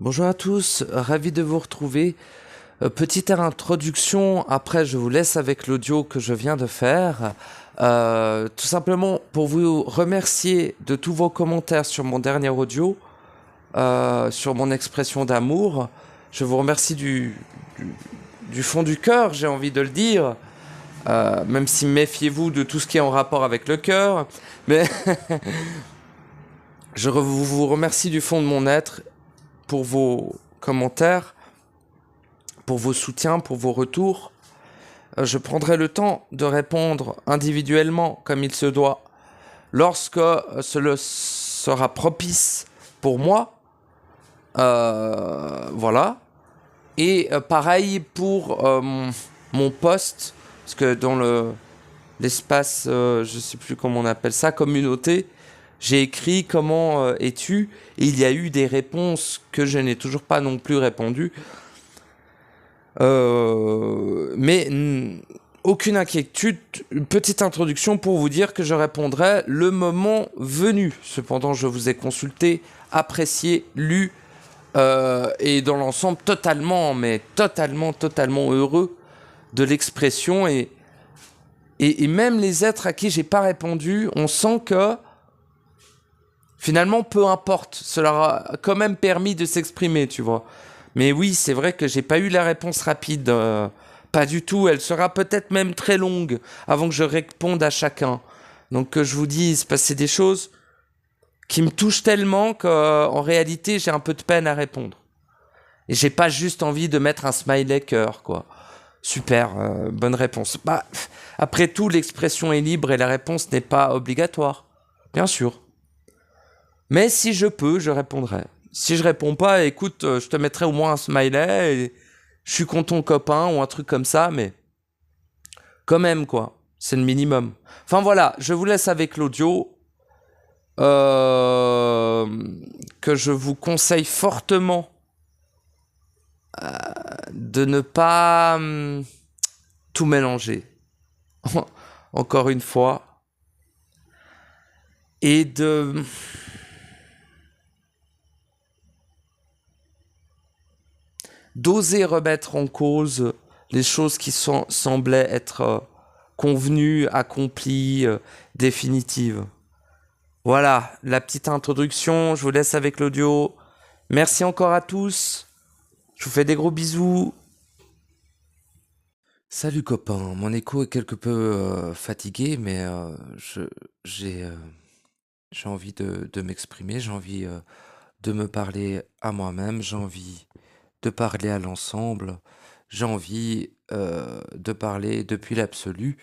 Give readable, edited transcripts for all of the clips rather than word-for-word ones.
Bonjour à tous, ravi de vous retrouver. Petite introduction, après je vous laisse avec l'audio que je viens de faire. Tout simplement pour vous remercier de tous vos commentaires sur mon dernier audio, sur mon expression d'amour. Je vous remercie du fond du cœur, j'ai envie de le dire. Même si méfiez-vous de tout ce qui est en rapport avec le cœur. Mais vous remercie du fond de mon être pour vos commentaires, pour vos soutiens, pour vos retours. Je prendrai le temps de répondre individuellement comme il se doit lorsque cela sera propice pour moi. Voilà. Et pareil pour mon poste, parce que dans l'espace, je sais plus comment on appelle ça, communauté, j'ai écrit comment es-tu, et il y a eu des réponses que je n'ai toujours pas non plus répondu. Mais aucune inquiétude, une petite introduction pour vous dire que je répondrai le moment venu. Cependant, je vous ai consulté, apprécié, lu, et dans l'ensemble totalement, mais totalement heureux de l'expression et même les êtres à qui j'ai pas répondu, on sent que finalement, peu importe, cela a quand même permis de s'exprimer, tu vois. Mais oui, c'est vrai que j'ai pas eu la réponse rapide, pas du tout. Elle sera peut-être même très longue avant que je réponde à chacun. Donc que je vous dise, passer des choses qui me touchent tellement qu'en réalité, j'ai un peu de peine à répondre. Et j'ai pas juste envie de mettre un smiley cœur, quoi. Super, bonne réponse. Bah, après tout, l'expression est libre et la réponse n'est pas obligatoire. Bien sûr. Mais si je peux, je répondrai. Si je réponds pas, écoute, je te mettrai au moins un smiley et je suis con ton copain ou un truc comme ça, mais quand même, quoi. C'est le minimum. Enfin voilà, je vous laisse avec l'audio euh, que je vous conseille fortement de ne pas tout mélanger. Encore une fois. Et d'oser remettre en cause les choses qui semblaient être convenues, accomplies, définitives. Voilà, la petite introduction, je vous laisse avec l'audio. Merci encore à tous, je vous fais des gros bisous. Salut copain, mon écho est quelque peu fatigué, mais j'ai j'ai envie de m'exprimer, j'ai envie de me parler à moi-même, j'ai envie de parler à l'ensemble, j'ai envie de parler depuis l'absolu,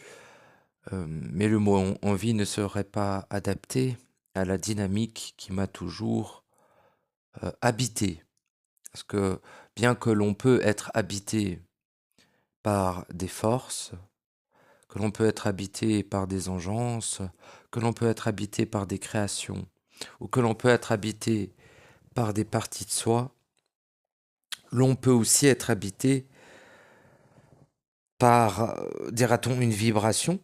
mais le mot envie ne serait pas adapté à la dynamique qui m'a toujours habité. Parce que bien que l'on peut être habité par des forces, que l'on peut être habité par des engences, que l'on peut être habité par des créations, ou que l'on peut être habité par des parties de soi, l'on peut aussi être habité par, dira-t-on, une vibration.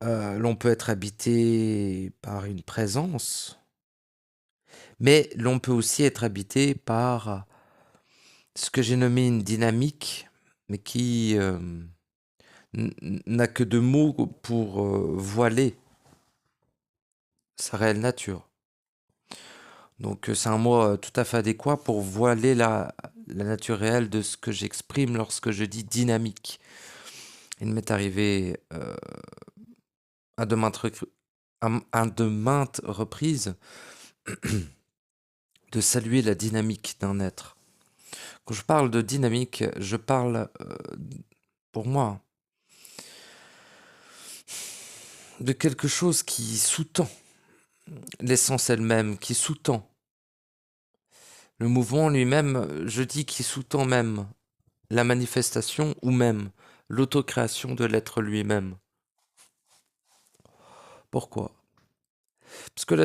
L'on peut être habité par une présence, mais l'on peut aussi être habité par ce que j'ai nommé une dynamique, mais qui n'a que deux mots pour voiler sa réelle nature. Donc c'est un mot tout à fait adéquat pour voiler la nature réelle de ce que j'exprime lorsque je dis dynamique. Il m'est arrivé à de maintes reprises de saluer la dynamique d'un être. Quand je parle de dynamique, je parle, pour moi, de quelque chose qui sous-tend l'essence elle-même, qui sous-tend le mouvement lui-même, je dis qui sous-tend même la manifestation ou même l'autocréation de l'être lui-même. Pourquoi? Parce que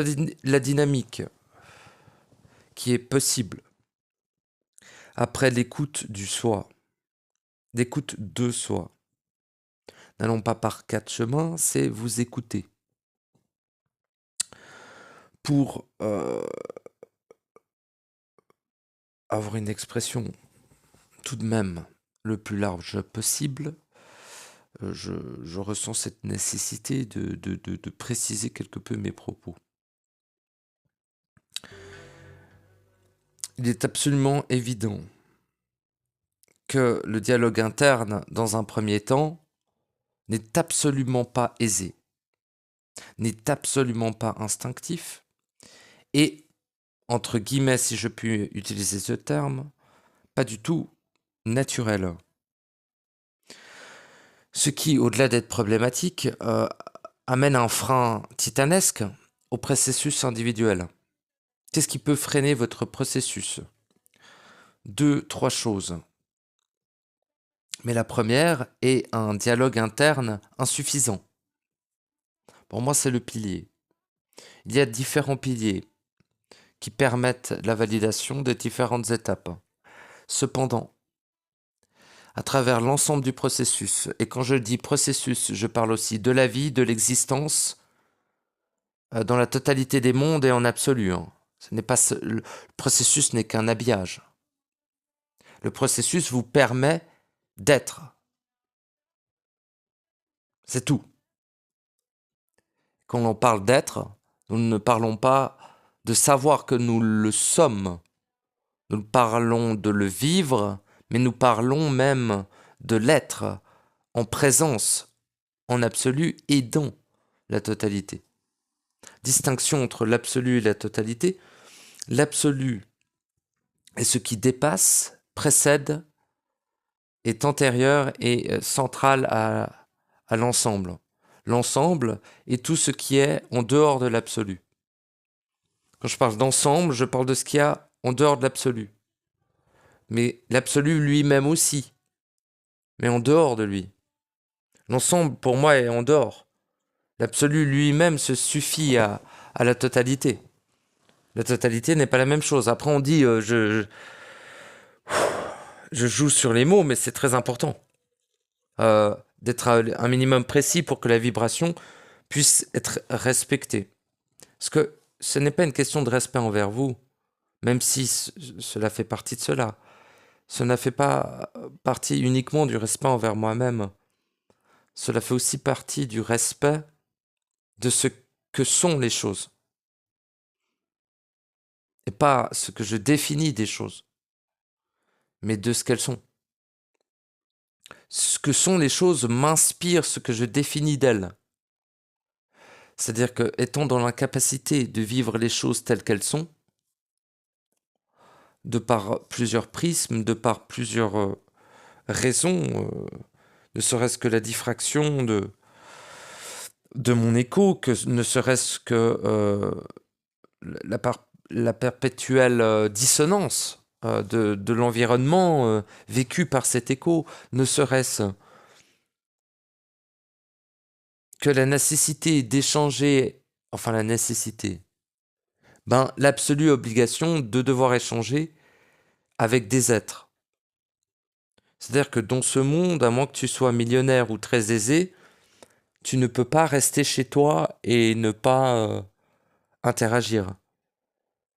la dynamique qui est possible après l'écoute du soi, l'écoute de soi, n'allons pas par quatre chemins, c'est vous écouter. Pour avoir une expression tout de même le plus large possible, je ressens cette nécessité de préciser quelque peu mes propos. Il est absolument évident que le dialogue interne, dans un premier temps, n'est absolument pas aisé, n'est absolument pas instinctif, et, entre guillemets, si je puis utiliser ce terme, pas du tout naturel. Ce qui, au-delà d'être problématique, amène un frein titanesque au processus individuel. Qu'est-ce qui peut freiner votre processus? 2-3 choses. Mais la première est un dialogue interne insuffisant. Pour moi, c'est le pilier. Il y a différents piliers qui permettent la validation des différentes étapes. Cependant, à travers l'ensemble du processus, et quand je dis processus, je parle aussi de la vie, de l'existence, dans la totalité des mondes et en absolu. Le processus n'est qu'un habillage. Le processus vous permet d'être. C'est tout. Quand on parle d'être, nous ne parlons pas de savoir que nous le sommes. Nous parlons de le vivre, mais nous parlons même de l'être en présence, en absolu et dans la totalité. Distinction entre l'absolu et la totalité. L'absolu est ce qui dépasse, précède, est antérieur et central à l'ensemble. L'ensemble est tout ce qui est en dehors de l'absolu. Quand je parle d'ensemble, je parle de ce qu'il y a en dehors de l'absolu. Mais l'absolu lui-même aussi, mais en dehors de lui. L'ensemble, pour moi, est en dehors. L'absolu lui-même se suffit à la totalité. La totalité n'est pas la même chose. Après, on dit, je joue sur les mots, mais c'est très important d'être un minimum précis pour que la vibration puisse être respectée. Parce que ce n'est pas une question de respect envers vous, même si cela fait partie de cela. Cela ne fait pas partie uniquement du respect envers moi-même. Cela fait aussi partie du respect de ce que sont les choses. Et pas ce que je définis des choses, mais de ce qu'elles sont. Ce que sont les choses m'inspire ce que je définis d'elles. C'est-à-dire que, étant dans l'incapacité de vivre les choses telles qu'elles sont, de par plusieurs prismes, de par plusieurs raisons, ne serait-ce que la diffraction de mon écho, que ne serait-ce que la perpétuelle dissonance de l'environnement vécu par cet écho, ne serait-ce que la nécessité d'échanger, enfin la nécessité, l'absolue obligation de devoir échanger avec des êtres. C'est-à-dire que dans ce monde, à moins que tu sois millionnaire ou très aisé, tu ne peux pas rester chez toi et ne pas interagir.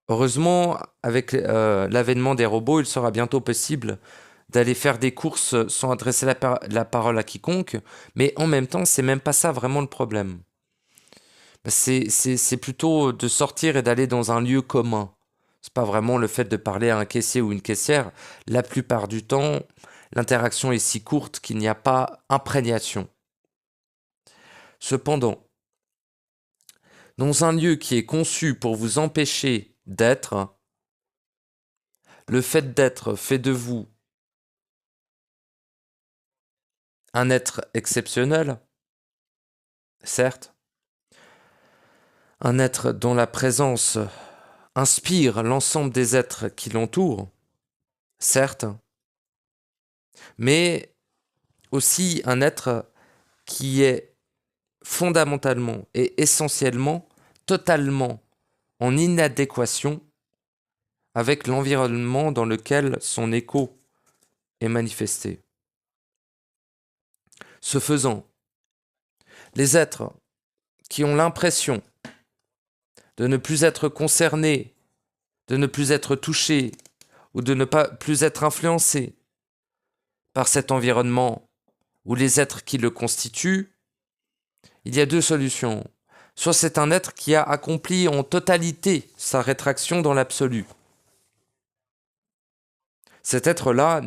Heureusement, avec l'avènement des robots, il sera bientôt possible d'aller faire des courses sans adresser la parole à quiconque, mais en même temps, c'est même pas ça vraiment le problème. C'est plutôt de sortir et d'aller dans un lieu commun. C'est pas vraiment le fait de parler à un caissier ou une caissière. La plupart du temps, l'interaction est si courte qu'il n'y a pas imprégnation. Cependant, dans un lieu qui est conçu pour vous empêcher d'être, le fait d'être fait de vous un être exceptionnel, certes, un être dont la présence inspire l'ensemble des êtres qui l'entourent, certes, mais aussi un être qui est fondamentalement et essentiellement, totalement en inadéquation avec l'environnement dans lequel son écho est manifesté. Ce faisant, les êtres qui ont l'impression de ne plus être concernés, de ne plus être touchés ou de ne pas plus être influencé par cet environnement ou les êtres qui le constituent, il y a deux solutions. Soit c'est un être qui a accompli en totalité sa rétraction dans l'absolu. Cet être-là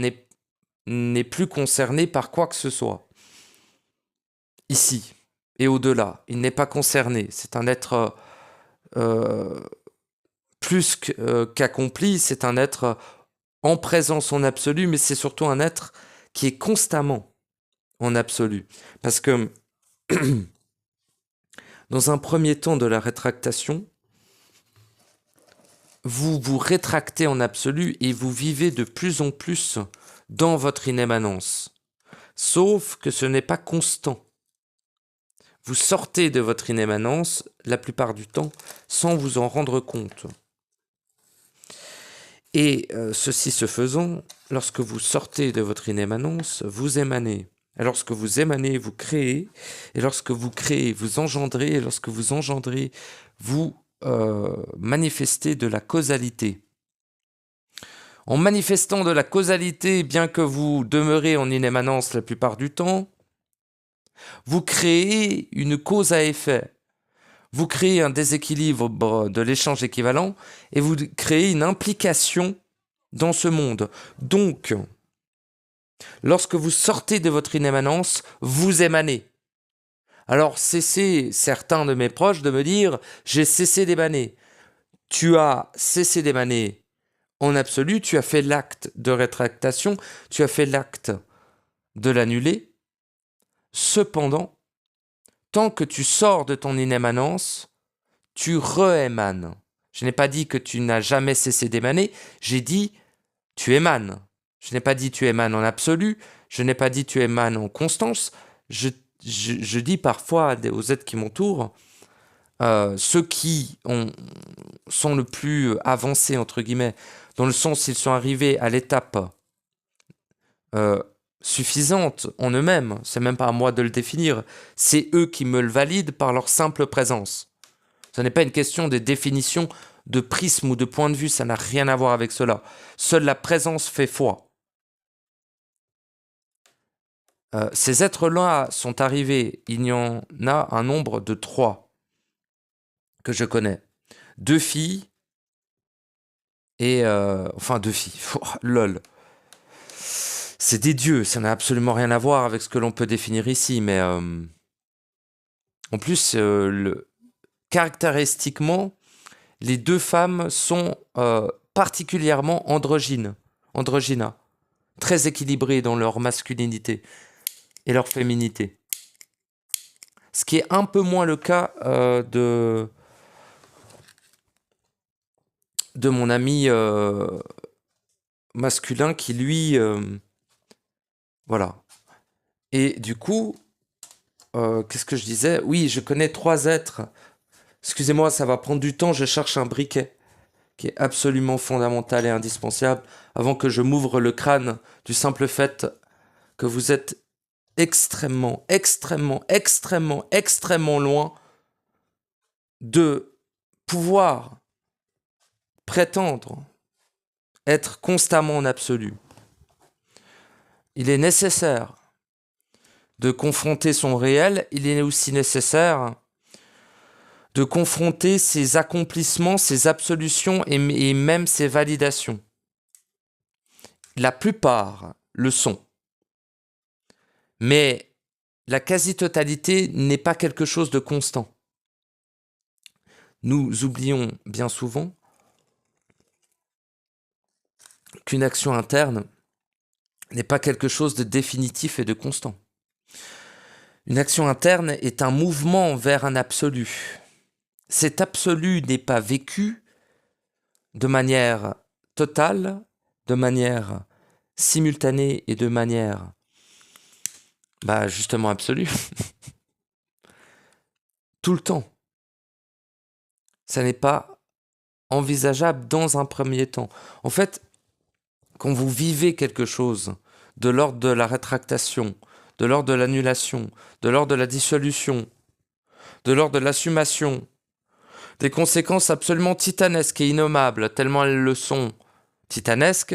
n'est plus concerné par quoi que ce soit. Ici et au-delà, il n'est pas concerné. C'est un être plus qu'accompli, c'est un être en présence en absolu, mais c'est surtout un être qui est constamment en absolu. Parce que dans un premier temps de la rétractation, vous vous rétractez en absolu et vous vivez de plus en plus dans votre inémanence. Sauf que ce n'est pas constant. Vous sortez de votre inémanence la plupart du temps sans vous en rendre compte. Et ceci se faisant, lorsque vous sortez de votre inémanence, vous émanez. Et lorsque vous émanez, vous créez. Et lorsque vous créez, vous engendrez. Et lorsque vous engendrez, vous manifestez de la causalité. En manifestant de la causalité, bien que vous demeurez en inémanence la plupart du temps, vous créez une cause à effet. Vous créez un déséquilibre de l'échange équivalent et vous créez une implication dans ce monde. Donc, lorsque vous sortez de votre inémanence, vous émanez. Alors, cessez certains de mes proches de me dire « j'ai cessé d'émaner ». Tu as cessé d'émaner en absolu, tu as fait l'acte de rétractation, tu as fait l'acte de l'annuler. Cependant, tant que tu sors de ton inémanence, tu re-émanes. Je n'ai pas dit que tu n'as jamais cessé d'émaner, j'ai dit tu émanes. Je n'ai pas dit tu émanes en absolu, je n'ai pas dit tu émanes en constance. Je dis parfois aux êtres qui m'entourent, ceux qui sont le plus avancés, entre guillemets, dans le sens ils sont arrivés à l'étape suffisante en eux-mêmes, c'est même pas à moi de le définir, c'est eux qui me le valident par leur simple présence. Ce n'est pas une question de définition de prisme ou de point de vue, ça n'a rien à voir avec cela. Seule la présence fait foi. Ces êtres-là sont arrivés, il y en a un nombre de 3 que je connais. 2 filles et... enfin 2 filles, lol. C'est des dieux, ça n'a absolument rien à voir avec ce que l'on peut définir ici, mais en plus, caractéristiquement, les 2 femmes sont particulièrement androgyna, très équilibrées dans leur masculinité et leur féminité. Ce qui est un peu moins le cas de mon ami masculin qui, lui... voilà. Et du coup, qu'est-ce que je disais? Oui, je connais 3 êtres. Excusez-moi, ça va prendre du temps, je cherche un briquet qui est absolument fondamental et indispensable avant que je m'ouvre le crâne du simple fait que vous êtes extrêmement, extrêmement, extrêmement, extrêmement loin de pouvoir prétendre être constamment en absolu. Il est nécessaire de confronter son réel, il est aussi nécessaire de confronter ses accomplissements, ses absolutions et même ses validations. La plupart le sont. Mais la quasi-totalité n'est pas quelque chose de constant. Nous oublions bien souvent qu'une action interne n'est pas quelque chose de définitif et de constant. Une action interne est un mouvement vers un absolu. Cet absolu n'est pas vécu de manière totale, de manière simultanée et de manière justement absolue. Tout le temps. Ça n'est pas envisageable dans un premier temps. En fait, quand vous vivez quelque chose de l'ordre de la rétractation, de l'ordre de l'annulation, de l'ordre de la dissolution, de l'ordre de l'assumation, des conséquences absolument titanesques et innommables, tellement elles le sont, titanesque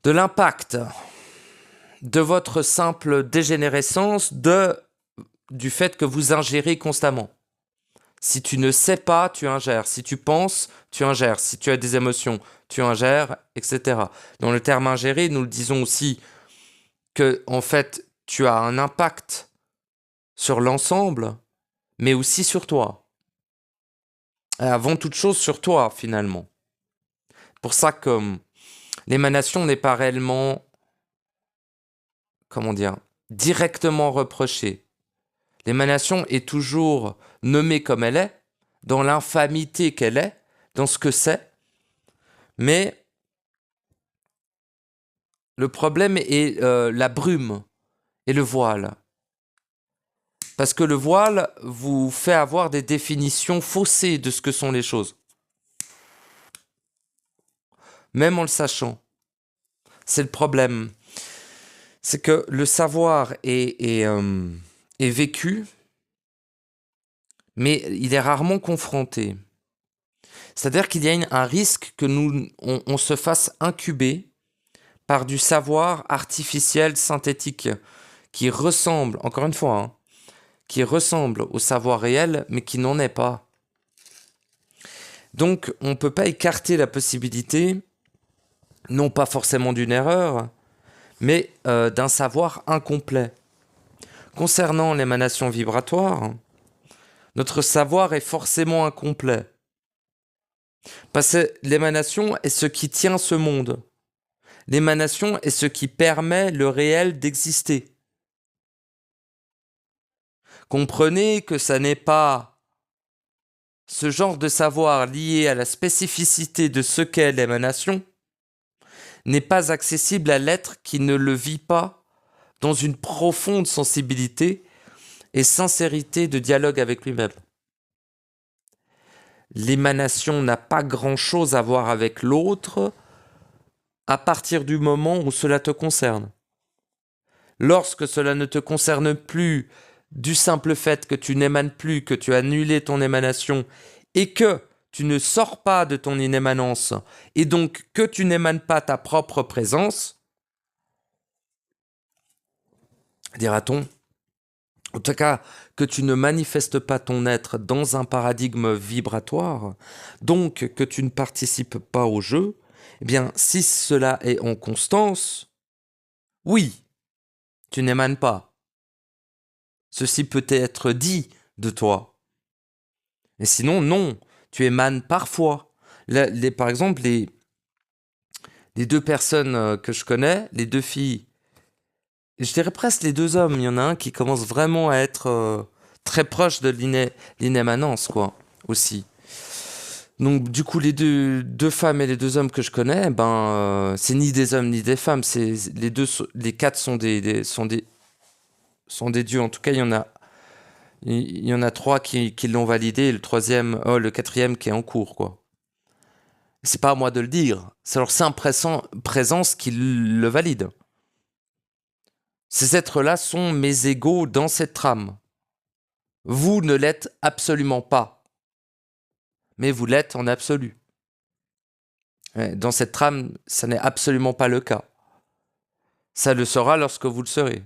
de l'impact de votre simple dégénérescence du fait que vous ingérez constamment. Si tu ne sais pas, tu ingères. Si tu penses, tu ingères. Si tu as des émotions, tu ingères, etc. Dans le terme ingérer, nous le disons aussi que, en fait, tu as un impact sur l'ensemble, mais aussi sur toi. Et avant toute chose, sur toi, finalement. Pour ça que l'émanation n'est pas réellement, comment dire, directement reprochée. L'émanation est toujours nommée comme elle est, dans l'infamité qu'elle est, dans ce que c'est, mais le problème est la brume et le voile. Parce que le voile vous fait avoir des définitions faussées de ce que sont les choses. Même en le sachant. C'est le problème. C'est que le savoir est vécu, mais il est rarement confronté. C'est-à-dire qu'il y a un risque que on se fasse incuber par du savoir artificiel, synthétique, qui ressemble, encore une fois, hein, qui ressemble au savoir réel, mais qui n'en est pas. Donc, on ne peut pas écarter la possibilité, non pas forcément d'une erreur, mais d'un savoir incomplet. Concernant l'émanation vibratoire, notre savoir est forcément incomplet. Parce que l'émanation est ce qui tient ce monde. L'émanation est ce qui permet le réel d'exister. Comprenez que ça n'est pas ce genre de savoir lié à la spécificité de ce qu'est l'émanation, n'est pas accessible à l'être qui ne le vit pas dans une profonde sensibilité et sincérité de dialogue avec lui-même. L'émanation n'a pas grand-chose à voir avec l'autre à partir du moment où cela te concerne. Lorsque cela ne te concerne plus du simple fait que tu n'émanes plus, que tu as annulé ton émanation et que tu ne sors pas de ton inémanence et donc que tu n'émanes pas ta propre présence, dira-t-on, en tout cas que tu ne manifestes pas ton être dans un paradigme vibratoire, donc que tu ne participes pas au jeu, eh bien si cela est en constance, oui, tu n'émanes pas. Ceci peut être dit de toi. Et sinon, non, tu émanes parfois. Par exemple, les deux personnes que je connais, les deux filles, je dirais presque les deux hommes, il y en a un qui commence vraiment à être très proche de l'inémanence, quoi, aussi. Donc, du coup, les deux femmes et les deux hommes que je connais, c'est ni des hommes ni des femmes, les quatre sont sont des dieux. En tout cas, il y en a trois qui l'ont validé, et le quatrième qui est en cours, quoi. C'est pas à moi de le dire, c'est leur simple présence qui le valide. Ces êtres-là sont mes égaux dans cette trame. Vous ne l'êtes absolument pas, mais vous l'êtes en absolu. Dans cette trame, ça n'est absolument pas le cas. Ça le sera lorsque vous le serez.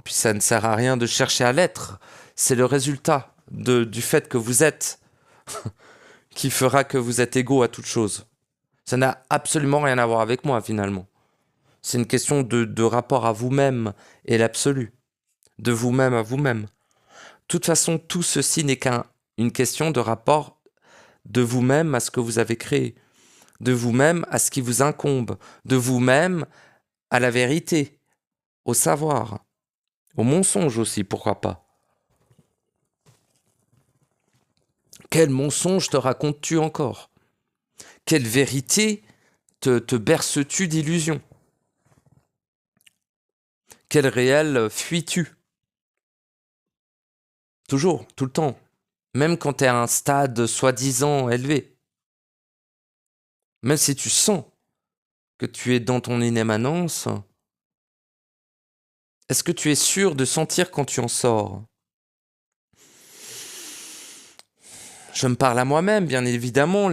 Puis ça ne sert à rien de chercher à l'être. C'est le résultat du fait que vous êtes qui fera que vous êtes égaux à toute chose. Ça n'a absolument rien à voir avec moi, finalement. C'est une question de rapport à vous-même et l'absolu. De vous-même à vous-même. De toute façon, tout ceci n'est qu'une question de rapport de vous-même à ce que vous avez créé, de vous-même à ce qui vous incombe, de vous-même à la vérité, au savoir, au mensonge aussi, pourquoi pas. Quel mensonge te racontes-tu encore? Quelle vérité te berces-tu d'illusions? Quel réel fuis-tu? Toujours, tout le temps. Même quand tu es à un stade soi-disant élevé. Même si tu sens que tu es dans ton inémanence, est-ce que tu es sûr de sentir quand tu en sors? Je me parle à moi-même, bien évidemment.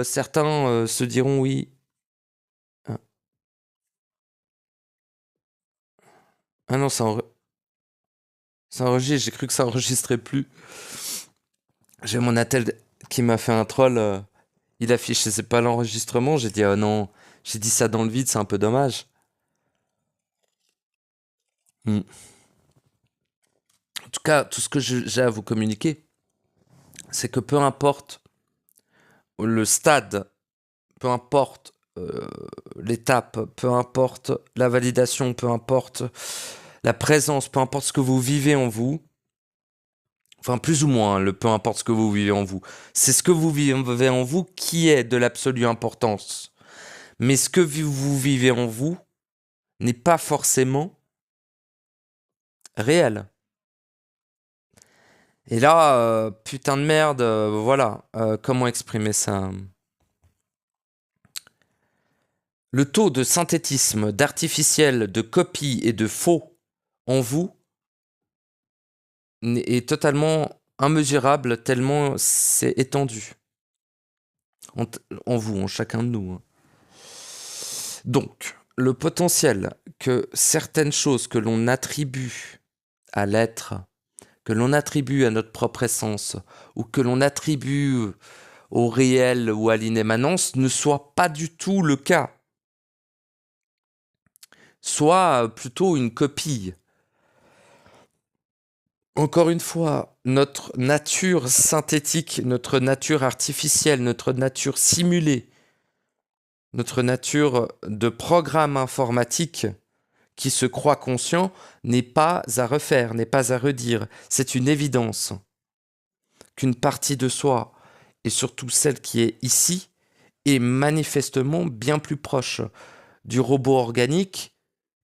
Certains se diront oui. Ah non, ça enregistre. J'ai cru que ça enregistrait plus. J'ai mon attel qui m'a fait un troll. Il affiche, c'est pas l'enregistrement. J'ai dit, oh non, j'ai dit ça dans le vide, c'est un peu dommage. Hmm. En tout cas, tout ce que j'ai à vous communiquer, c'est que peu importe le stade, peu importe l'étape, peu importe la validation, peu importe la présence, peu importe ce que vous vivez en vous, enfin plus ou moins, le peu importe ce que vous vivez en vous, c'est ce que vous vivez en vous qui est de l'absolue importance. Mais ce que vous vivez en vous n'est pas forcément réel. Et là, putain de merde, voilà, comment exprimer ça? Le taux de synthétisme, d'artificiel, de copie et de faux en vous est totalement immesurable tellement c'est étendu en vous, en chacun de nous. Donc, le potentiel que certaines choses que l'on attribue à l'être, que l'on attribue à notre propre essence, ou que l'on attribue au réel ou à l'inémanence, ne soit pas du tout le cas. Soit plutôt une copie. Encore une fois, notre nature synthétique, notre nature artificielle, notre nature simulée, notre nature de programme informatique qui se croit conscient n'est pas à refaire, n'est pas à redire. C'est une évidence qu'une partie de soi, et surtout celle qui est ici, est manifestement bien plus proche du robot organique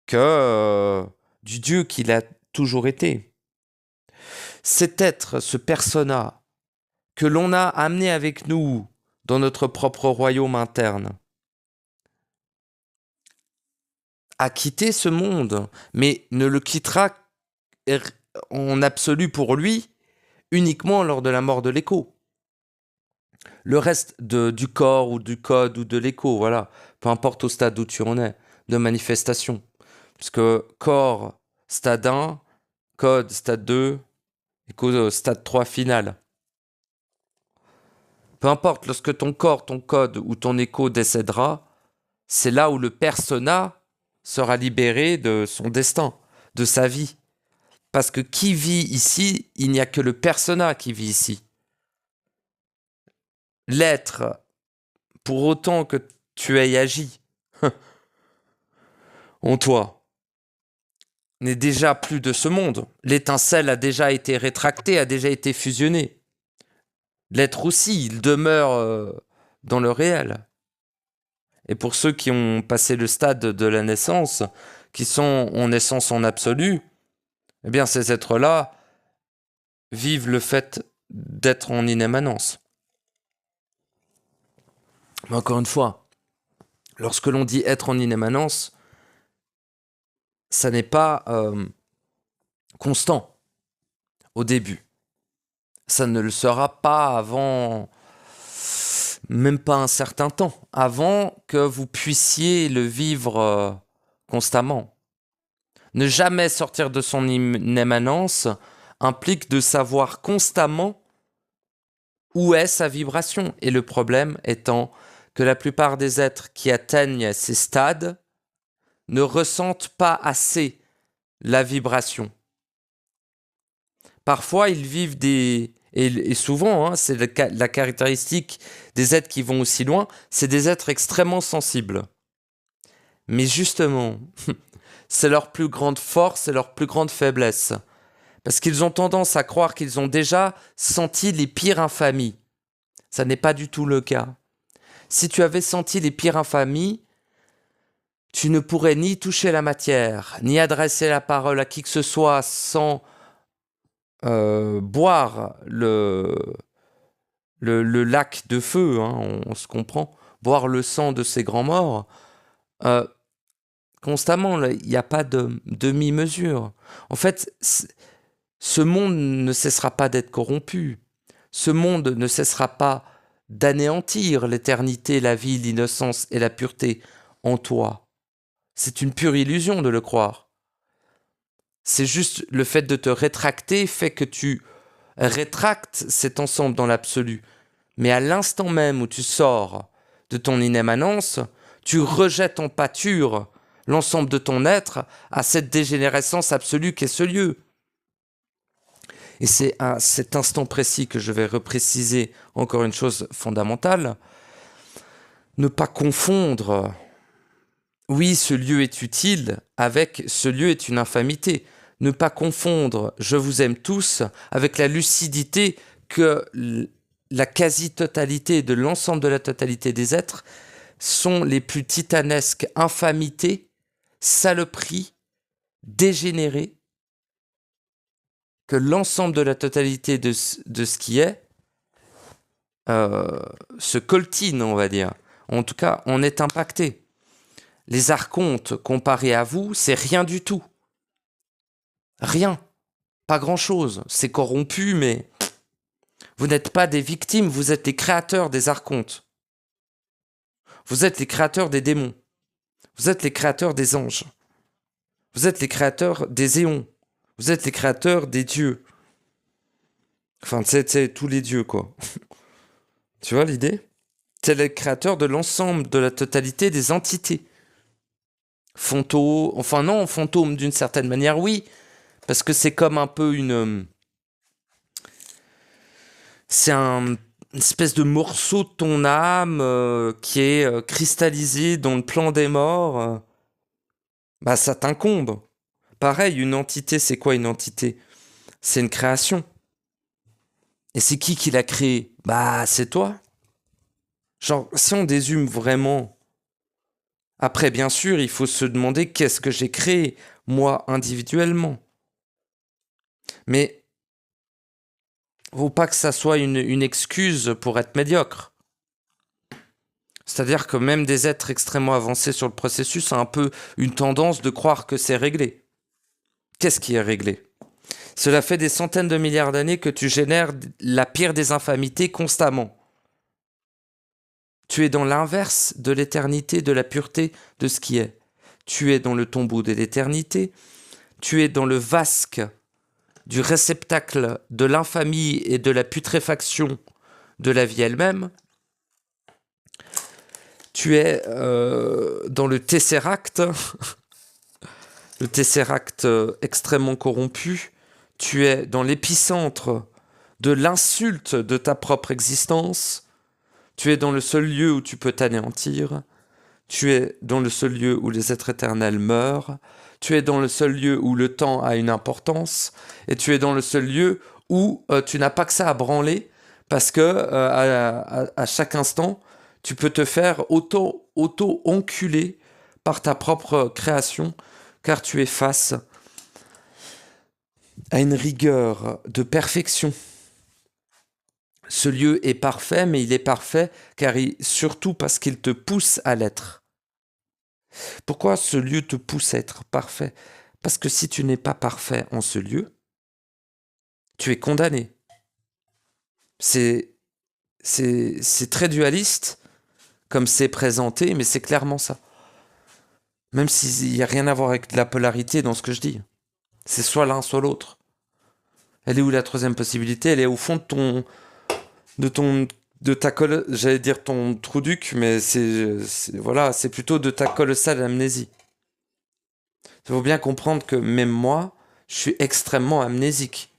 que du Dieu qu'il a toujours été. Cet être, ce persona, que l'on a amené avec nous dans notre propre royaume interne, a quitté ce monde, mais ne le quittera en absolu pour lui uniquement lors de la mort de l'écho. Le reste du corps ou du code ou de l'écho, voilà, peu importe au stade où tu en es, de manifestation. Puisque corps, stade 1, code, stade 2, écho, stade 3 final. Peu importe, lorsque ton corps, ton code ou ton écho décédera, c'est là où le persona sera libéré de son destin, de sa vie. Parce que qui vit ici, il n'y a que le persona qui vit ici. L'être, pour autant que tu aies agi en toi, n'est déjà plus de ce monde. L'étincelle a déjà été rétractée, a déjà été fusionnée. L'être aussi, il demeure dans le réel. Et pour ceux qui ont passé le stade de la naissance, qui sont en essence en absolu, eh bien ces êtres-là vivent le fait d'être en inémanence. Mais encore une fois, lorsque l'on dit être en inémanence, ça n'est pas constant au début. Ça ne le sera pas avant même pas un certain temps, avant que vous puissiez le vivre constamment. Ne jamais sortir de son immanence implique de savoir constamment où est sa vibration. Et le problème étant que la plupart des êtres qui atteignent ces stades ne ressentent pas assez la vibration. Parfois, ils vivent et souvent, hein, c'est la caractéristique des êtres qui vont aussi loin, c'est des êtres extrêmement sensibles. Mais justement, c'est leur plus grande force et leur plus grande faiblesse. Parce qu'ils ont tendance à croire qu'ils ont déjà senti les pires infamies. Ça n'est pas du tout le cas. Si tu avais senti les pires infamies, tu ne pourrais ni toucher la matière, ni adresser la parole à qui que ce soit sans boire le lac de feu, hein, on se comprend, boire le sang de ces grands morts, constamment, il n'y a pas de demi-mesure. En fait, ce monde ne cessera pas d'être corrompu. Ce monde ne cessera pas d'anéantir l'éternité, la vie, l'innocence et la pureté en toi. C'est une pure illusion de le croire. C'est juste le fait de te rétracter fait que tu rétractes cet ensemble dans l'absolu. Mais à l'instant même où tu sors de ton inimmanence, tu rejettes en pâture l'ensemble de ton être à cette dégénérescence absolue qu'est ce lieu. Et c'est à cet instant précis que je vais repréciser encore une chose fondamentale. Ne pas confondre, oui, ce lieu est utile, avec ce lieu est une infamité. Ne pas confondre « je vous aime tous » avec la lucidité que la quasi-totalité de l'ensemble de la totalité des êtres sont les plus titanesques infamités, saloperies, dégénérées, que l'ensemble de la totalité de ce qui est se coltine, on va dire. En tout cas, on est impacté. Les archontes, comparés à vous, c'est rien du tout. Rien. Pas grand-chose. C'est corrompu, mais vous n'êtes pas des victimes, vous êtes les créateurs des archontes. Vous êtes les créateurs des démons. Vous êtes les créateurs des anges. Vous êtes les créateurs des éons. Vous êtes les créateurs des dieux. Enfin, c'est tous les dieux, quoi. Tu vois l'idée? C'est les créateurs de l'ensemble, de la totalité des entités. Fantôme d'une certaine manière, oui. Parce que c'est comme un peu c'est une espèce de morceau de ton âme qui est cristallisé dans le plan des morts. Bah, ça t'incombe. Pareil, une entité, c'est quoi une entité? C'est une création. Et c'est qui l'a créée? Bah, c'est toi. Genre, si on désume vraiment... Après, bien sûr, il faut se demander qu'est-ce que j'ai créé, moi, individuellement. Mais, faut pas que ça soit une excuse pour être médiocre. C'est-à-dire que même des êtres extrêmement avancés sur le processus ont un peu une tendance de croire que c'est réglé. Qu'est-ce qui est réglé? Cela fait des centaines de milliards d'années que tu génères la pire des infamités constamment. Tu es dans l'inverse de l'éternité, de la pureté de ce qui est. Tu es dans le tombeau de l'éternité, tu es dans le vasque du réceptacle de l'infamie et de la putréfaction de la vie elle-même. Tu es dans le tesseract, le tesseract extrêmement corrompu. Tu es dans l'épicentre de l'insulte de ta propre existence. Tu es dans le seul lieu où tu peux t'anéantir. Tu es dans le seul lieu où les êtres éternels meurent. Tu es dans le seul lieu où le temps a une importance. Et tu es dans le seul lieu où tu n'as pas que ça à branler parce que à chaque instant, tu peux te faire auto-enculer par ta propre création car tu es face à une rigueur de perfection. Ce lieu est parfait, mais il est parfait surtout parce qu'il te pousse à l'être. Pourquoi ce lieu te pousse à être parfait? Parce que si tu n'es pas parfait en ce lieu, tu es condamné. C'est très dualiste, comme c'est présenté, mais c'est clairement ça. Même s'il n'y a rien à voir avec de la polarité dans ce que je dis. C'est soit l'un, soit l'autre. Elle est où la troisième possibilité? Elle est au fond de ta j'allais dire ton trou-duc, mais c'est plutôt de ta colossale amnésie. Il faut bien comprendre que même moi, je suis extrêmement amnésique.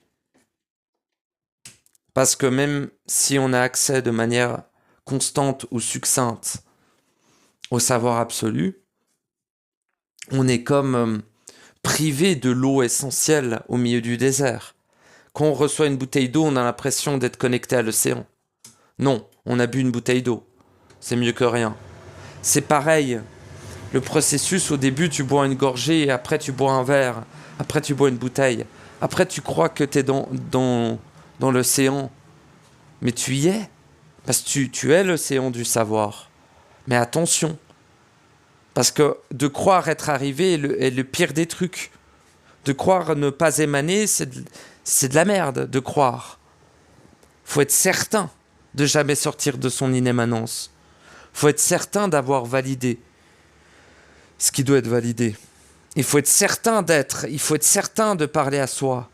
Parce que même si on a accès de manière constante ou succincte au savoir absolu, on est comme privé de l'eau essentielle au milieu du désert. Quand on reçoit une bouteille d'eau, on a l'impression d'être connecté à l'océan. Non, on a bu une bouteille d'eau. C'est mieux que rien. C'est pareil. Le processus, au début, tu bois une gorgée, et après tu bois un verre, après tu bois une bouteille. Après, tu crois que tu es dans l'océan. Mais tu y es. Parce que tu es l'océan du savoir. Mais attention. Parce que de croire être arrivé est le pire des trucs. De croire ne pas émaner, c'est de la merde de croire. faut être certain de jamais sortir de son inémanence. Faut être certain d'avoir validé ce qui doit être validé. Il faut être certain d'être, il faut être certain de parler à soi.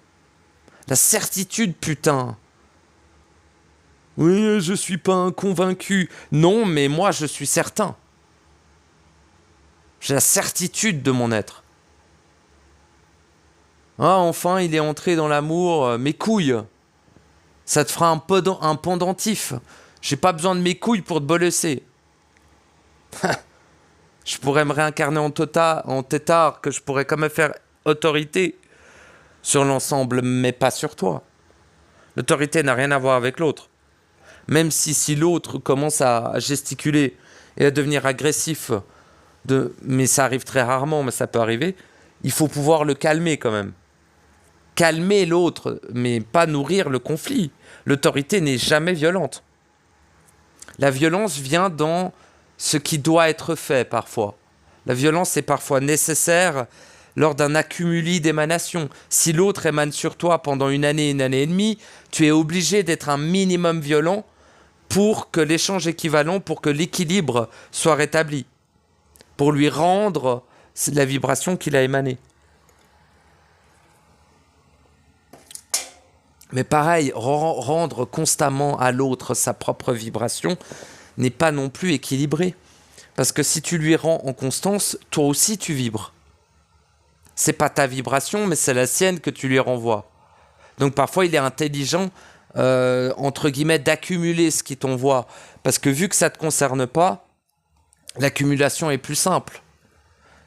La certitude, putain. Oui, je suis pas un convaincu. Non, mais moi, je suis certain. J'ai la certitude de mon être. Ah, enfin, il est entré dans l'amour. Mes couilles. Ça te fera un pendentif. J'ai pas besoin de mes couilles pour te bolosser. Je pourrais me réincarner en tétard, que je pourrais quand même faire autorité sur l'ensemble, mais pas sur toi. L'autorité n'a rien à voir avec l'autre. Même si l'autre commence à gesticuler et à devenir agressif, mais ça arrive très rarement, mais ça peut arriver, il faut pouvoir le calmer quand même. Calmer l'autre, mais pas nourrir le conflit. L'autorité n'est jamais violente. La violence vient dans ce qui doit être fait parfois. La violence est parfois nécessaire lors d'un accumuli d'émanations. Si l'autre émane sur toi pendant une année et demie, tu es obligé d'être un minimum violent pour que l'échange équivalent, pour que l'équilibre soit rétabli, pour lui rendre la vibration qu'il a émanée. Mais pareil, rendre constamment à l'autre sa propre vibration n'est pas non plus équilibré. Parce que si tu lui rends en constance, toi aussi tu vibres. C'est pas ta vibration, mais c'est la sienne que tu lui renvoies. Donc parfois il est intelligent, entre guillemets, d'accumuler ce qui t'envoie. Parce que vu que ça ne te concerne pas, l'accumulation est plus simple.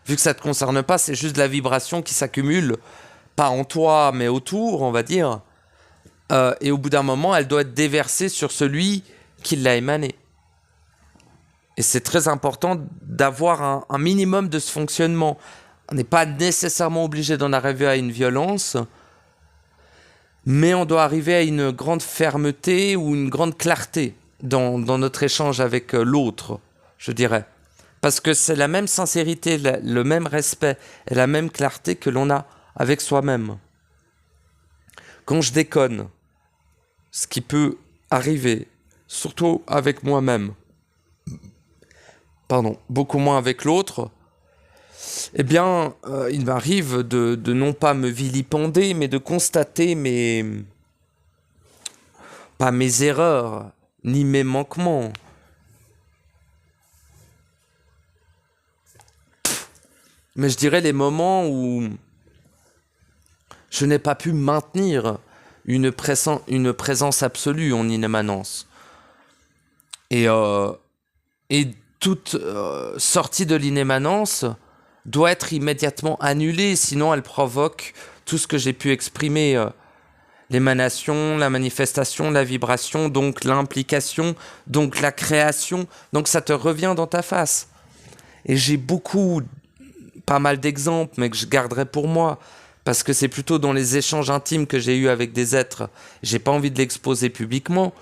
Vu que ça ne te concerne pas, c'est juste de la vibration qui s'accumule, pas en toi, mais autour, on va dire. Et au bout d'un moment, elle doit être déversée sur celui qui l'a émanée. Et c'est très important d'avoir un minimum de ce fonctionnement. On n'est pas nécessairement obligé d'en arriver à une violence, mais on doit arriver à une grande fermeté ou une grande clarté dans notre échange avec l'autre, je dirais. Parce que c'est la même sincérité, le même respect et la même clarté que l'on a avec soi-même. Quand je déconne, ce qui peut arriver, surtout avec moi-même, beaucoup moins avec l'autre, eh bien, il m'arrive de non pas me vilipender, mais de constater pas mes erreurs, ni mes manquements. Mais je dirais les moments où je n'ai pas pu maintenir une présence absolue en inémanence. Et toute sortie de l'inémanence doit être immédiatement annulée, sinon elle provoque tout ce que j'ai pu exprimer, l'émanation, la manifestation, la vibration, donc l'implication, donc la création, donc ça te revient dans ta face. Et j'ai pas mal d'exemples, mais que je garderai pour moi, parce que c'est plutôt dans les échanges intimes que j'ai eus avec des êtres, j'ai pas envie de l'exposer publiquement,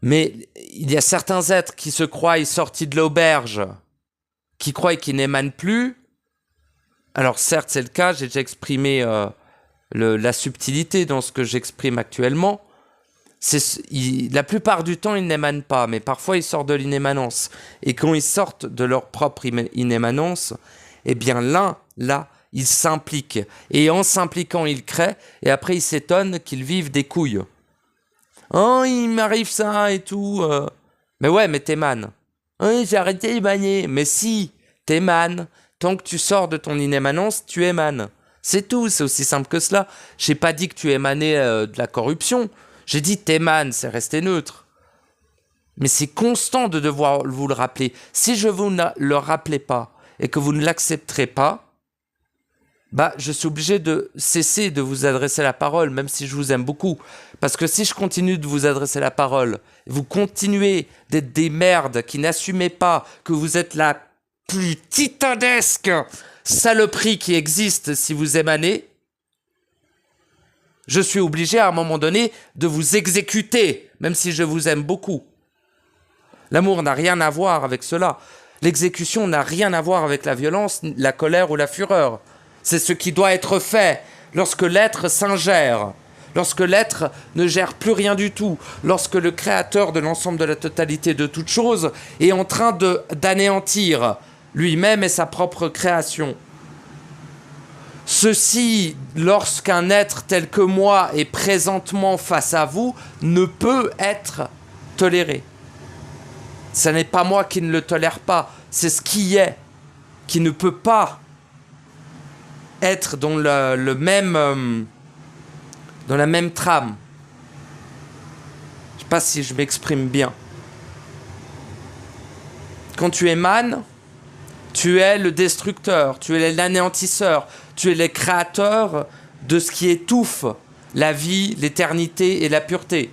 mais il y a certains êtres qui se croient sortis de l'auberge, qui croient qu'ils n'émanent plus. Alors certes, c'est le cas, j'ai déjà exprimé la subtilité dans ce que j'exprime actuellement. La plupart du temps, ils n'émanent pas, mais parfois ils sortent de l'inémanence. Et quand ils sortent de leur propre inémanence, eh bien là, ils s'impliquent. Et en s'impliquant, ils créent, et après ils s'étonnent qu'ils vivent des couilles. Oh, il m'arrive ça et tout. Mais ouais, mais t'émanes. Oui, j'ai arrêté d'émaner. Mais si, t'émanes. Tant que tu sors de ton inémanence, tu émanes. C'est tout, c'est aussi simple que cela. J'ai pas dit que tu émanais de la corruption. J'ai dit t'émanes, c'est resté neutre. Mais c'est constant de devoir vous le rappeler. Si je vous ne le rappelez pas et que vous ne l'accepterez pas, je suis obligé de cesser de vous adresser la parole, même si je vous aime beaucoup. Parce que si je continue de vous adresser la parole, vous continuez d'être des merdes qui n'assumez pas que vous êtes la plus titanesque saloperie qui existe si vous émanez, je suis obligé à un moment donné de vous exécuter, même si je vous aime beaucoup. L'amour n'a rien à voir avec cela. L'exécution n'a rien à voir avec la violence, la colère ou la fureur. C'est ce qui doit être fait lorsque l'être s'ingère, lorsque l'être ne gère plus rien du tout, lorsque le créateur de l'ensemble de la totalité de toutes choses est en train d'anéantir lui-même et sa propre création. Ceci, lorsqu'un être tel que moi est présentement face à vous, ne peut être toléré. Ce n'est pas moi qui ne le tolère pas, c'est ce qui est, qui ne peut pas être dans dans la même trame. Je ne sais pas si je m'exprime bien. Quand tu émanes, tu es le destructeur, tu es l'anéantisseur, tu es le créateur de ce qui étouffe la vie, l'éternité et la pureté.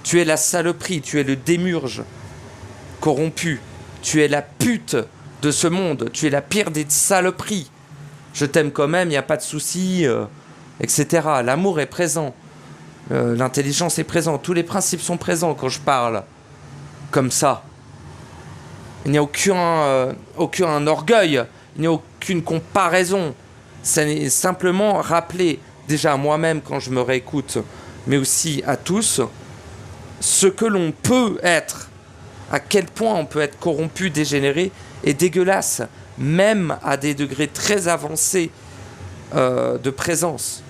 Tu es la saloperie, tu es le démurge corrompu, tu es la pute de ce monde, tu es la pire des saloperies. Je t'aime quand même, il n'y a pas de souci, etc. L'amour est présent, l'intelligence est présente, tous les principes sont présents quand je parle comme ça. Il n'y a aucun orgueil, il n'y a aucune comparaison. C'est simplement rappeler, déjà à moi-même quand je me réécoute, mais aussi à tous, ce que l'on peut être, à quel point on peut être corrompu, dégénéré et dégueulasse, même à des degrés très avancés de présence,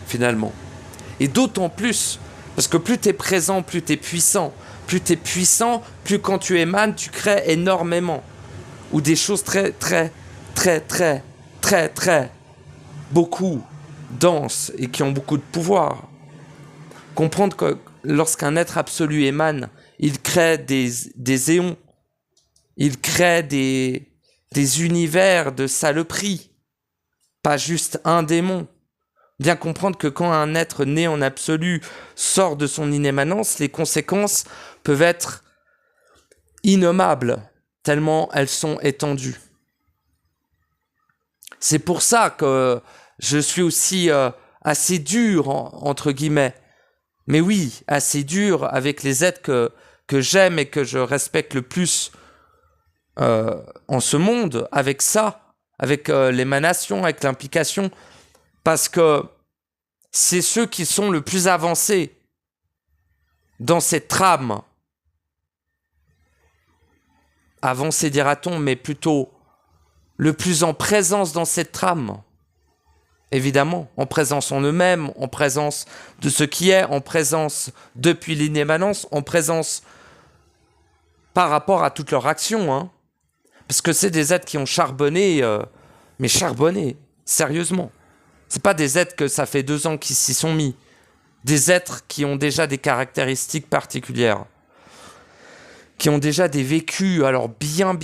finalement. Et d'autant plus, parce que plus tu es présent, plus tu es puissant. Plus tu es puissant, plus quand tu émanes, tu crées énormément. Ou des choses très, beaucoup denses et qui ont beaucoup de pouvoir. Comprendre que lorsqu'un être absolu émane, il crée des éons. Il crée des univers de saloperie. Pas juste un démon. Bien comprendre que quand un être né en absolu sort de son inémanence, les conséquences peuvent être innommables, tellement elles sont étendues. C'est pour ça que je suis aussi assez dur, entre guillemets. Mais oui, assez dur avec les êtres que j'aime et que je respecte le plus en ce monde, avec ça, avec l'émanation, avec l'implication, parce que c'est ceux qui sont le plus avancés dans cette trame. Avancés, dira-t-on, mais plutôt le plus en présence dans cette trame. Évidemment, en présence en eux-mêmes, en présence de ce qui est, en présence depuis l'inémanence, en présence par rapport à toutes leurs actions. Hein. Parce que c'est des êtres qui ont charbonné, mais charbonné, sérieusement. C'est pas des êtres que ça fait 2 ans qu'ils s'y sont mis. Des êtres qui ont déjà des caractéristiques particulières. Qui ont déjà des vécus, alors bien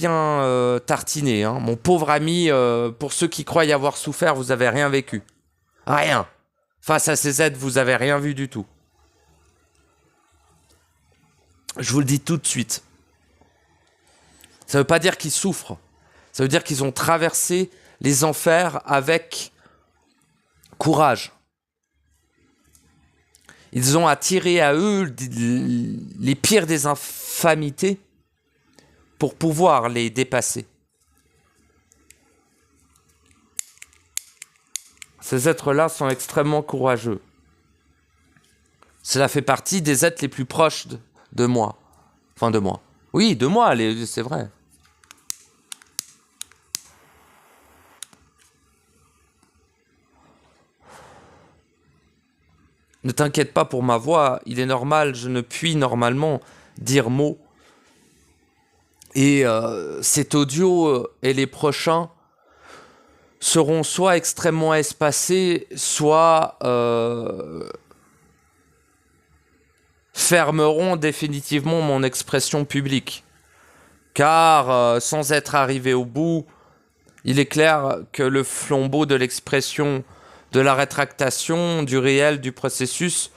tartinés. Hein. Mon pauvre ami, pour ceux qui croient y avoir souffert, vous avez rien vécu. Rien. Face à ces êtres, vous avez rien vu du tout. Je vous le dis tout de suite. Ça ne veut pas dire qu'ils souffrent. Ça veut dire qu'ils ont traversé les enfers avec courage. Ils ont attiré à eux les pires des infamités pour pouvoir les dépasser. Ces êtres-là sont extrêmement courageux. Cela fait partie des êtres les plus proches de moi. Enfin, de moi. Oui, de moi, c'est vrai. Ne t'inquiète pas pour ma voix, il est normal, je ne puis normalement dire mot. Et cet audio et les prochains seront soit extrêmement espacés, soit fermeront définitivement mon expression publique. Car sans être arrivé au bout, il est clair que le flambeau de l'expression, de la rétractation, du réel, du processus,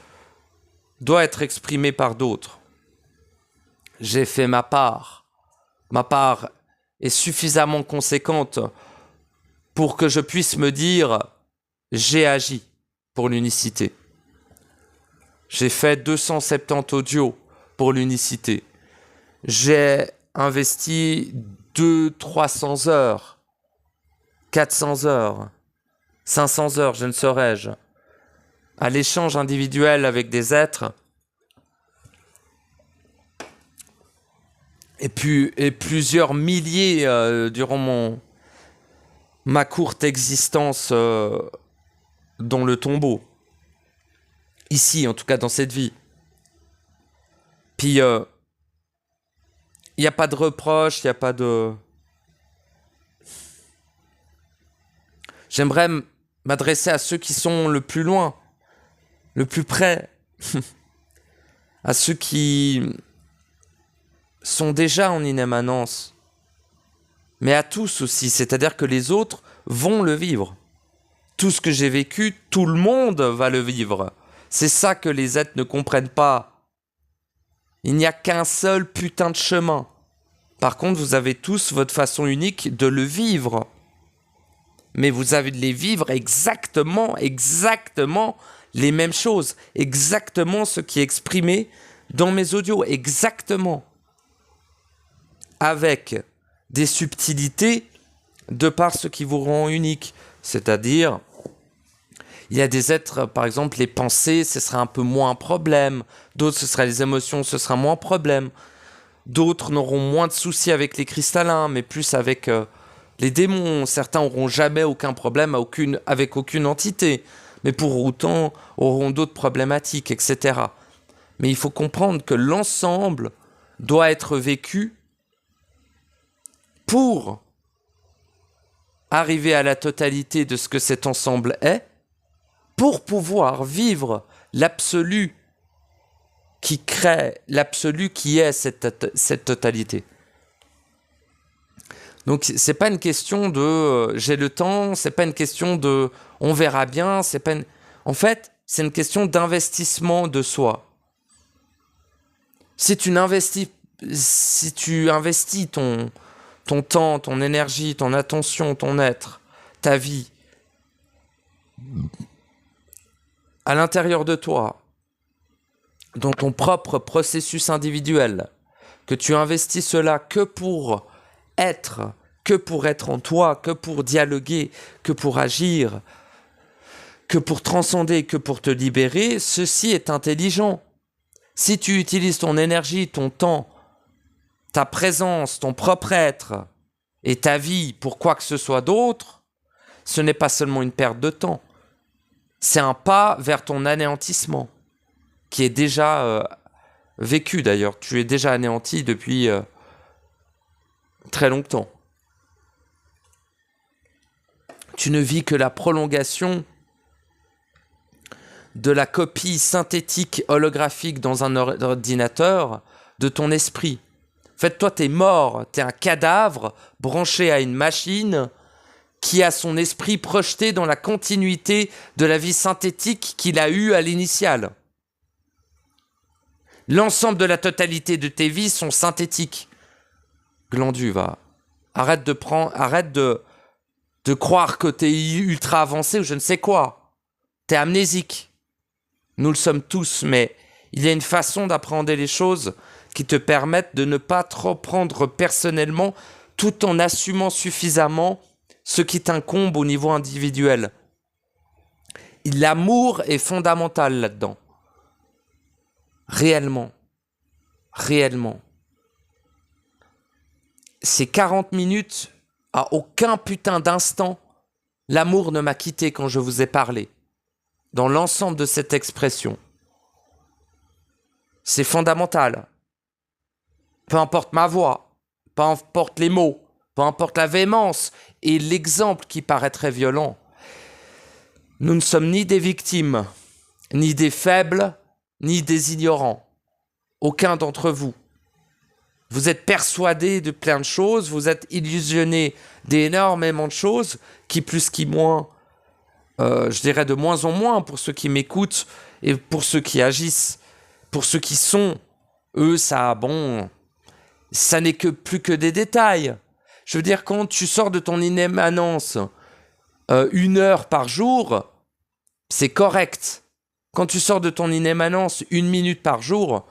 doit être exprimé par d'autres. J'ai fait ma part. Ma part est suffisamment conséquente pour que je puisse me dire « j'ai agi pour l'unicité ». J'ai fait 270 audios pour l'unicité. J'ai investi 200-300 heures, 400 heures, 500 heures, je ne saurais-je, à l'échange individuel avec des êtres, et plusieurs milliers durant ma courte existence dans le tombeau. Ici, en tout cas dans cette vie. Puis, il n'y a pas de reproche, il n'y a pas de... J'aimerais m'adresser à ceux qui sont le plus loin, le plus près, à ceux qui sont déjà en immanence, mais à tous aussi, c'est-à-dire que les autres vont le vivre. Tout ce que j'ai vécu, tout le monde va le vivre. C'est ça que les êtres ne comprennent pas. Il n'y a qu'un seul putain de chemin. Par contre, vous avez tous votre façon unique de le vivre. Mais vous avez de les vivre exactement les mêmes choses. Exactement ce qui est exprimé dans mes audios. Exactement. Avec des subtilités de par ce qui vous rend unique. C'est-à-dire, il y a des êtres, par exemple, les pensées, ce serait un peu moins un problème. D'autres, ce seraient les émotions, ce sera moins un problème. D'autres n'auront moins de soucis avec les cristallins, mais plus avec les démons. Certains n'auront jamais aucun problème avec aucune entité, mais pour autant auront d'autres problématiques, etc. Mais il faut comprendre que l'ensemble doit être vécu pour arriver à la totalité de ce que cet ensemble est, pour pouvoir vivre l'absolu qui crée, l'absolu qui est cette totalité. Donc c'est pas une question de j'ai le temps, c'est pas une question de on verra bien, c'est pas en fait, c'est une question d'investissement de soi. Si tu investis ton temps, ton énergie, ton attention, ton être, ta vie, à l'intérieur de toi, dans ton propre processus individuel, que tu investis cela que pour être en toi, que pour dialoguer, que pour agir, que pour transcender, que pour te libérer, ceci est intelligent. Si tu utilises ton énergie, ton temps, ta présence, ton propre être et ta vie pour quoi que ce soit d'autre, ce n'est pas seulement une perte de temps. C'est un pas vers ton anéantissement, qui est déjà vécu d'ailleurs. Tu es déjà anéanti depuis très longtemps. Tu ne vis que la prolongation de la copie synthétique holographique dans un ordinateur de ton esprit. En fait, toi, t'es mort, t'es un cadavre branché à une machine qui a son esprit projeté dans la continuité de la vie synthétique qu'il a eue à l'initiale. L'ensemble de la totalité de tes vies sont synthétiques. Glandu, va. Arrête de croire que t'es ultra avancé ou je ne sais quoi. T'es amnésique. Nous le sommes tous, mais il y a une façon d'appréhender les choses qui te permettent de ne pas trop prendre personnellement tout en assumant suffisamment ce qui t'incombe au niveau individuel. L'amour est fondamental là-dedans. Réellement. Ces 40 minutes, à aucun putain d'instant, l'amour ne m'a quitté quand je vous ai parlé. Dans l'ensemble de cette expression. C'est fondamental. Peu importe ma voix, peu importe les mots, peu importe la véhémence et l'exemple qui paraît très violent. Nous ne sommes ni des victimes, ni des faibles, ni des ignorants. Aucun d'entre vous. Vous êtes persuadés de plein de choses, vous êtes illusionnés d'énormément de choses, qui plus qui moins, je dirais de moins en moins pour ceux qui m'écoutent et pour ceux qui agissent, pour ceux qui sont, eux, ça n'est plus que des détails. Je veux dire, quand tu sors de ton immanence 1 heure par jour, c'est correct. Quand tu sors de ton immanence 1 minute par jour,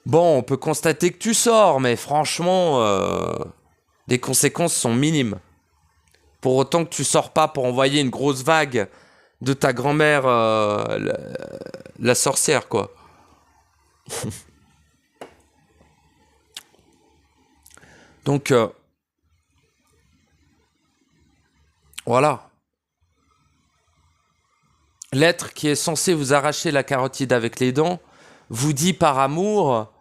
bon, on peut constater que tu sors, mais franchement, les conséquences sont minimes. Pour autant que tu sors pas pour envoyer une grosse vague de ta grand-mère, la sorcière, quoi. Donc, voilà. L'être qui est censé vous arracher la carotide avec les dents vous dit par amour,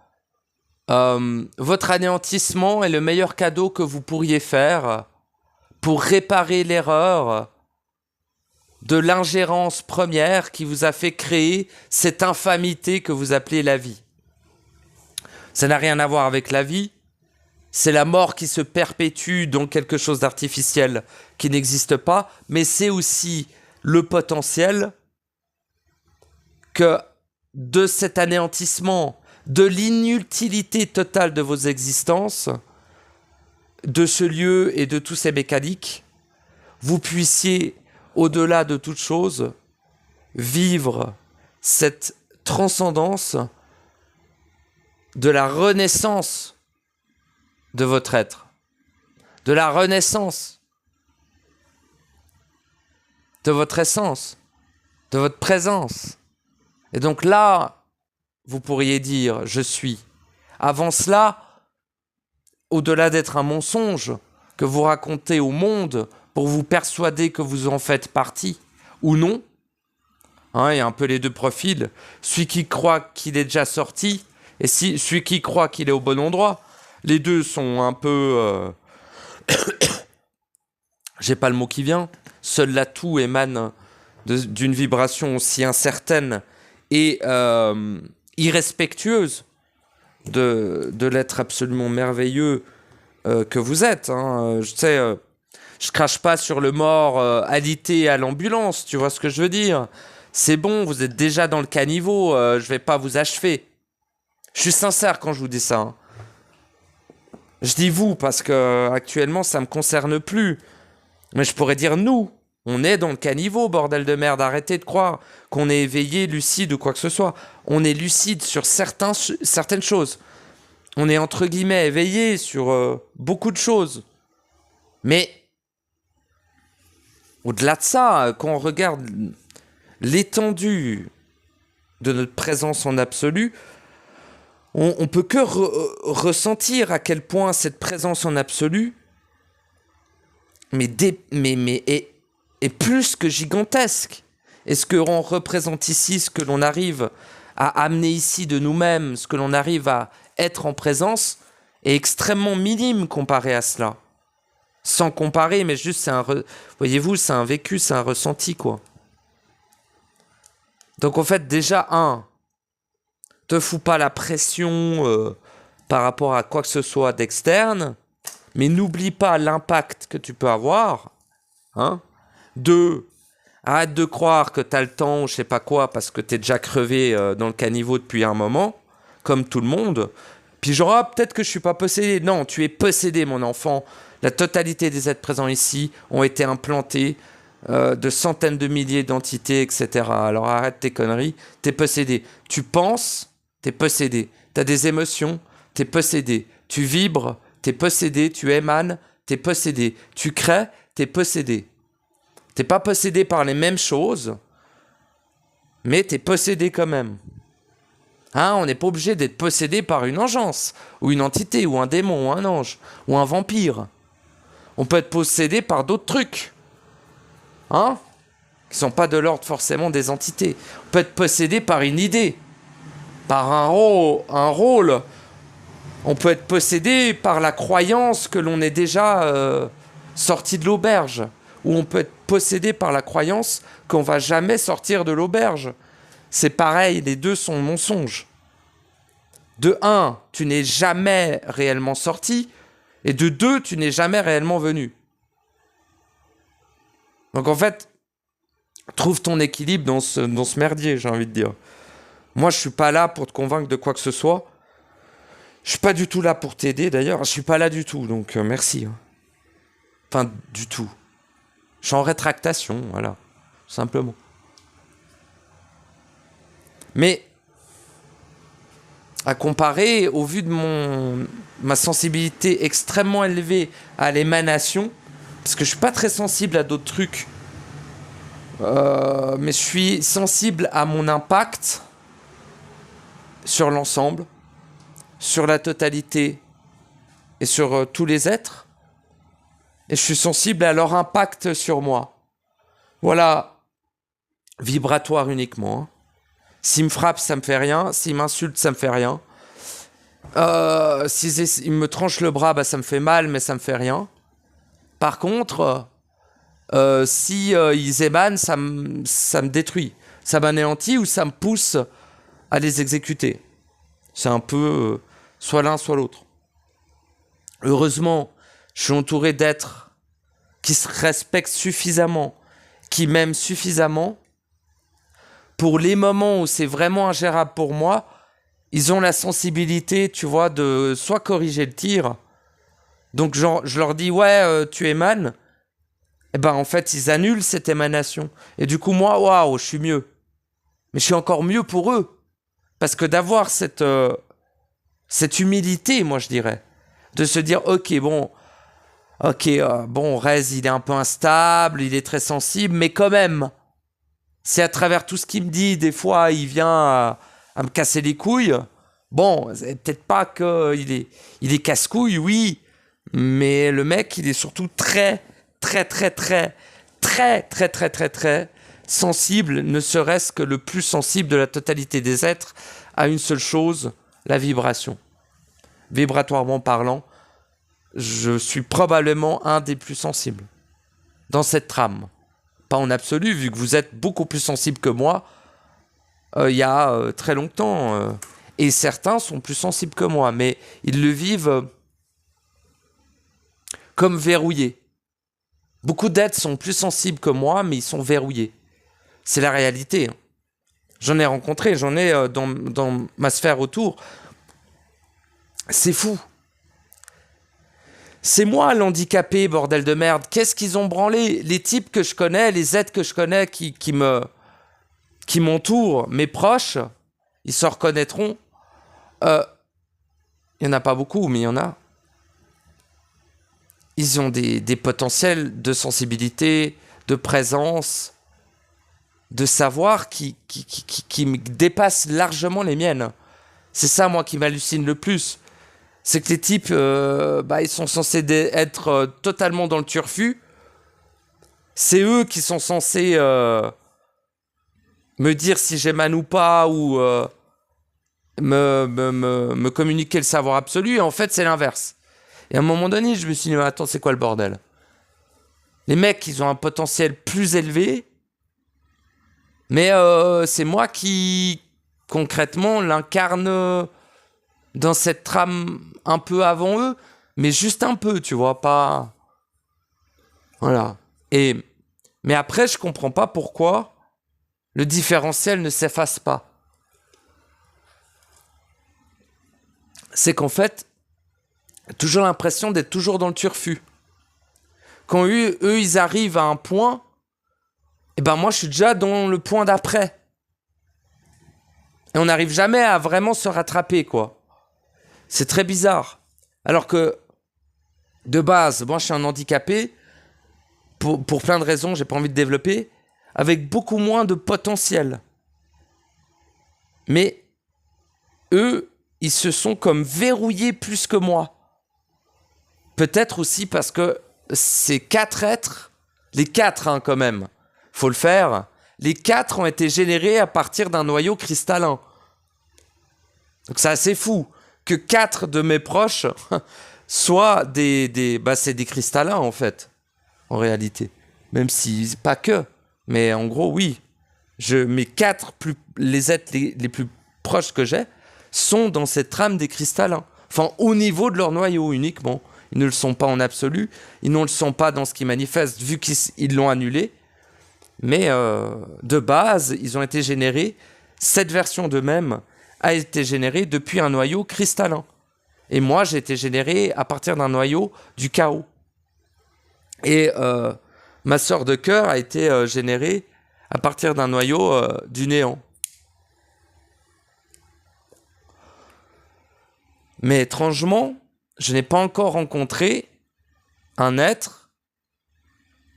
votre anéantissement est le meilleur cadeau que vous pourriez faire pour réparer l'erreur de l'ingérence première qui vous a fait créer cette infamité que vous appelez la vie. Ça n'a rien à voir avec la vie, c'est la mort qui se perpétue dans quelque chose d'artificiel qui n'existe pas, mais c'est aussi le potentiel que de cet anéantissement, de l'inutilité totale de vos existences, de ce lieu et de tous ces mécaniques, vous puissiez, au-delà de toute chose, vivre cette transcendance de la renaissance de votre être, de la renaissance de votre essence, de votre présence. Et donc là, vous pourriez dire « je suis ». Avant cela, au-delà d'être un mensonge que vous racontez au monde pour vous persuader que vous en faites partie, ou non, hein, il y a un peu les deux profils, celui qui croit qu'il est déjà sorti, et celui qui croit qu'il est au bon endroit. Les deux sont un peu... j'ai pas le mot qui vient. Seul l'atout émane d'une vibration aussi incertaine et irrespectueuse de l'être absolument merveilleux que vous êtes. Hein. Je sais, je crache pas sur le mort alité à l'ambulance, tu vois ce que je veux dire? C'est bon, vous êtes déjà dans le caniveau, je vais pas vous achever. Je suis sincère quand je vous dis ça. Hein. Je dis vous parce que actuellement ça me concerne plus. Mais je pourrais dire nous. On est dans le caniveau, bordel de merde. Arrêtez de croire qu'on est éveillé, lucide ou quoi que ce soit. On est lucide sur certaines choses. On est entre guillemets éveillé sur beaucoup de choses. Mais au-delà de ça, quand on regarde l'étendue de notre présence en absolu, on peut que ressentir à quel point cette présence en absolu est plus que gigantesque. Et ce que l'on représente ici, ce que l'on arrive à amener ici de nous-mêmes, ce que l'on arrive à être en présence, est extrêmement minime comparé à cela. Sans comparer, mais juste, voyez-vous, c'est un vécu, c'est un ressenti, quoi. Donc, en fait, déjà, te fous pas la pression par rapport à quoi que ce soit d'externe, mais n'oublie pas l'impact que tu peux avoir. Hein. 2, arrête de croire que tu as le temps ou je sais pas quoi parce que tu es déjà crevé dans le caniveau depuis un moment, comme tout le monde. Puis genre, peut-être que je suis pas possédé. Non, tu es possédé, mon enfant. La totalité des êtres présents ici ont été implantés de centaines de milliers d'entités, etc. Alors arrête tes conneries, tu es possédé. Tu penses, tu es possédé. Tu as des émotions, tu es possédé. Tu vibres, tu es possédé. Tu émanes, tu es possédé. Tu crées, tu es possédé. Tu n'es pas possédé par les mêmes choses, mais tu es possédé quand même. Hein, on n'est pas obligé d'être possédé par une engeance, ou une entité, ou un démon, ou un ange, ou un vampire. On peut être possédé par d'autres trucs. Hein, qui ne sont pas de l'ordre forcément des entités. On peut être possédé par une idée, par un rôle. On peut être possédé par la croyance que l'on est déjà sorti de l'auberge. Ou on peut être possédé par la croyance qu'on ne va jamais sortir de l'auberge. C'est pareil, les deux sont mensonges. De 1, tu n'es jamais réellement sorti. Et de 2, tu n'es jamais réellement venu. Donc en fait, trouve ton équilibre dans ce merdier, j'ai envie de dire. Moi, je ne suis pas là pour te convaincre de quoi que ce soit. Je ne suis pas du tout là pour t'aider, d'ailleurs. Je ne suis pas là du tout, donc merci. Enfin, du tout. Je suis en rétractation, voilà. Simplement. Mais, à comparer, au vu de ma sensibilité extrêmement élevée à l'émanation, parce que je ne suis pas très sensible à d'autres trucs Mais je suis sensible à mon impact sur l'ensemble, sur la totalité et sur tous les êtres. Et je suis sensible à leur impact sur moi. Voilà, vibratoire uniquement. Hein. S'ils me frappent, ça me fait rien. S'ils m'insultent, ça me fait rien. S'ils me tranchent le bras, bah, ça me fait mal, mais ça me fait rien. Par contre, si ils émanent, ça me détruit. Ça m'anéantit ou ça me pousse à les exécuter. C'est un peu soit l'un, soit l'autre. Heureusement, je suis entouré d'êtres qui se respectent suffisamment, qui m'aiment suffisamment. Pour les moments où c'est vraiment ingérable pour moi, ils ont la sensibilité, tu vois, de soit corriger le tir. Donc je leur dis, ouais, tu émanes. Et ben en fait, ils annulent cette émanation. Et du coup, moi, waouh, je suis mieux. Mais je suis encore mieux pour eux. Parce que d'avoir cette humilité, moi je dirais, de se dire, ok, bon, Rez, il est un peu instable, il est très sensible, mais quand même, c'est à travers tout ce qu'il me dit, des fois, il vient à me casser les couilles. Bon, c'est peut-être pas qu'il il est casse-couille, oui, mais le mec, il est surtout très sensible, ne serait-ce que le plus sensible de la totalité des êtres, à une seule chose, la vibration. Vibratoirement parlant, je suis probablement un des plus sensibles dans cette trame. Pas en absolu, vu que vous êtes beaucoup plus sensible que moi il y a très longtemps. Et certains sont plus sensibles que moi, mais ils le vivent comme verrouillés. Beaucoup d'êtres sont plus sensibles que moi, mais ils sont verrouillés. C'est la réalité. J'en ai rencontré, j'en ai dans ma sphère autour. C'est fou. C'est moi l'handicapé, bordel de merde. Qu'est-ce qu'ils ont branlé? Les types que je connais, les êtres que je connais qui m'entourent, mes proches, ils se reconnaîtront. Il n'y en a pas beaucoup, mais il y en a. Ils ont des potentiels de sensibilité, de présence, de savoir qui dépassent largement les miennes. C'est ça, moi, qui m'hallucine le plus. C'est que les types, ils sont censés être totalement dans le turfu. C'est eux qui sont censés me dire si j'émane ou pas, ou me communiquer le savoir absolu. Et en fait, c'est l'inverse. Et à un moment donné, je me suis dit, mais attends, c'est quoi le bordel? Les mecs, ils ont un potentiel plus élevé, mais c'est moi qui, concrètement, l'incarne dans cette trame un peu avant eux, mais juste un peu, tu vois, pas... Voilà. Mais après, je comprends pas pourquoi le différentiel ne s'efface pas. C'est qu'en fait, j'ai toujours l'impression d'être toujours dans le turfu. Quand eux, ils arrivent à un point, et ben moi, je suis déjà dans le point d'après. Et on n'arrive jamais à vraiment se rattraper, quoi. C'est très bizarre. Alors que, de base, moi, je suis un handicapé, pour plein de raisons, j'ai pas envie de développer, avec beaucoup moins de potentiel. Mais eux, ils se sont comme verrouillés plus que moi. Peut-être aussi parce que ces 4 êtres, les 4 hein, quand même, faut le faire, les 4 ont été générés à partir d'un noyau cristallin. Donc c'est assez fou que 4 de mes proches soient c'est des cristallins en fait, en réalité. Même si, pas que, mais en gros oui. Mes 4 les êtres les plus proches que j'ai sont dans cette trame des cristallins. Enfin, au niveau de leur noyau uniquement. Ils ne le sont pas en absolu, ils ne le sont pas dans ce qu'ils manifestent, vu qu'ils l'ont annulé. Mais de base, ils ont été générés, cette version d'eux-mêmes a été générée depuis un noyau cristallin. Et moi, j'ai été généré à partir d'un noyau du chaos. Et ma sœur de cœur a été générée à partir d'un noyau du néant. Mais étrangement, je n'ai pas encore rencontré un être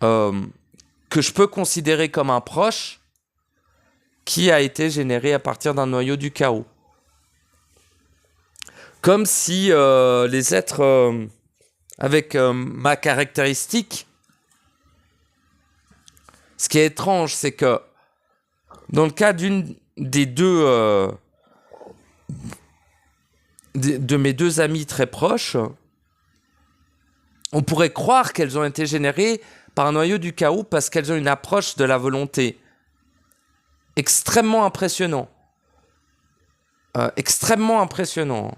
que que je peux considérer comme un proche qui a été généré à partir d'un noyau du chaos. Comme si les êtres avec ma caractéristique, ce qui est étrange, c'est que dans le cas d'une des deux de mes deux amies très proches, on pourrait croire qu'elles ont été générées par un noyau du chaos parce qu'elles ont une approche de la volonté extrêmement impressionnant. Extrêmement impressionnant.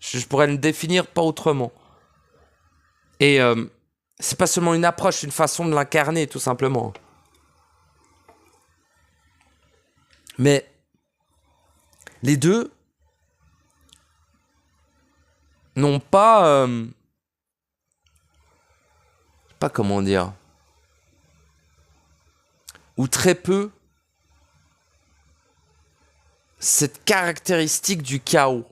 Je pourrais le définir pas autrement. Et c'est pas seulement une approche, une façon de l'incarner, tout simplement. Mais les deux n'ont pas... je sais pas comment dire. Ou très peu cette caractéristique du chaos.